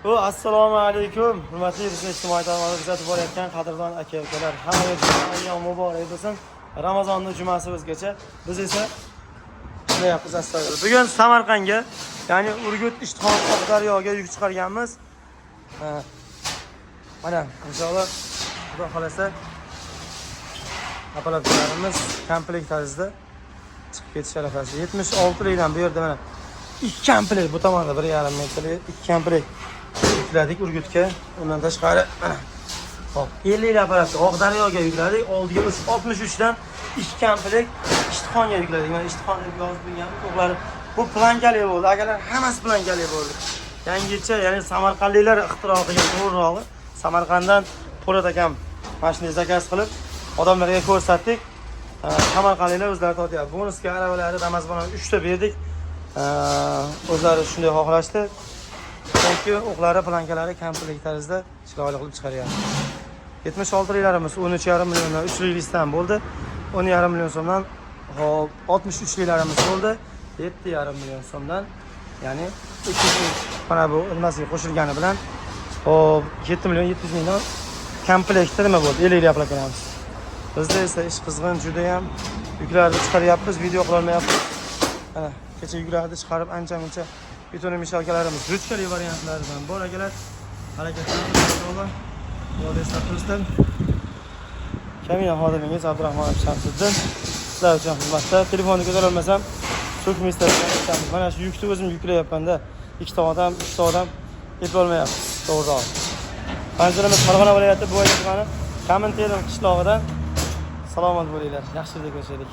Assalomu alaykum. Hurmatli bizni ijtimoiy tarmoqlarda kuzatib borayotgan qadrdon aka-ukalar. Hammaga ayyom muborak bo'lsin. Ramazonning jumasi o'zgacha. Biz esa qilyapmiz astoydil. Bugun Samarqandga, ya'ni Urgut Ishtixon Oqdaryoga yuk chiqarganmiz. Mana inshaalloh Xudo xolasa apparatlarimiz komplekt tarzda chiqib ketish arafasida. 76 likdan bu yerda mana 2 komplekt, bu tomonda 1,5 metrli 2 komplekt yükledik Urgutga. Ondan tashqari mana hop 50 apparatni Oqdaryoga yukladik. Oldiga 63 dan 2 komplekt Ishtixonga yukladik. Mana Ishtixon deb yozib qo'yganmiz. To'g'ri bu plankali bo'ldi. Akalar hammasi plankali bo'ldi. Yangicha, ya'ni samarqandliklar ixtiro qilgan to'g'rirog'i. Samarqanddan Po'lat akam mashina zakaz qilib odamlarga ko'rsatdik. Samarqandliklar o'zlari tortyapti. Bonusga arabalarni Ramazondan 3 ta berdik. O'zlari shunday xohlashdi. Chunki o'qlari, plankalari komplekt tarzda chiroyli qilib chiqaryapti. 76 liklarimiz 13,5 milliondan 3 likdan bo'ldi. 10,5 million so'mdan hop 63 liklarimiz bo'ldi. 7,5 million so'mdan, ya'ni 2 mana bu nimasiga qo'shilgani bilan hop 7 million 700 mingdan komplektda nima bo'ldi? 50 lik plakanamiz. Bizda esa ish qizg'in, juda ham yuklarni chiqaryapmiz, video qila olmayapmiz. Mana kecha yuklarni chiqarib ancha-muncha beton mishalkalarimiz ruchkali variantlaridan bor akalar. Harakatlarimiz inshaalloh. Yo'lda Kamina xodimingiz Abdurahmonov Shamsiddin sizlar uchun xizmatda. Telefonni ko'tara olmasam, so'kmizda aytamiz. Mana shu yukni o'zim yuklayapman-da. Ikkita odam eplolmayapmiz. To'g'ri. Manzilimiz Farg'ona viloyati Bo'ydoq tumani Kamin Terim qishlog'idan. Salomat bo'linglar. Yaxshilik ko'rishaylik.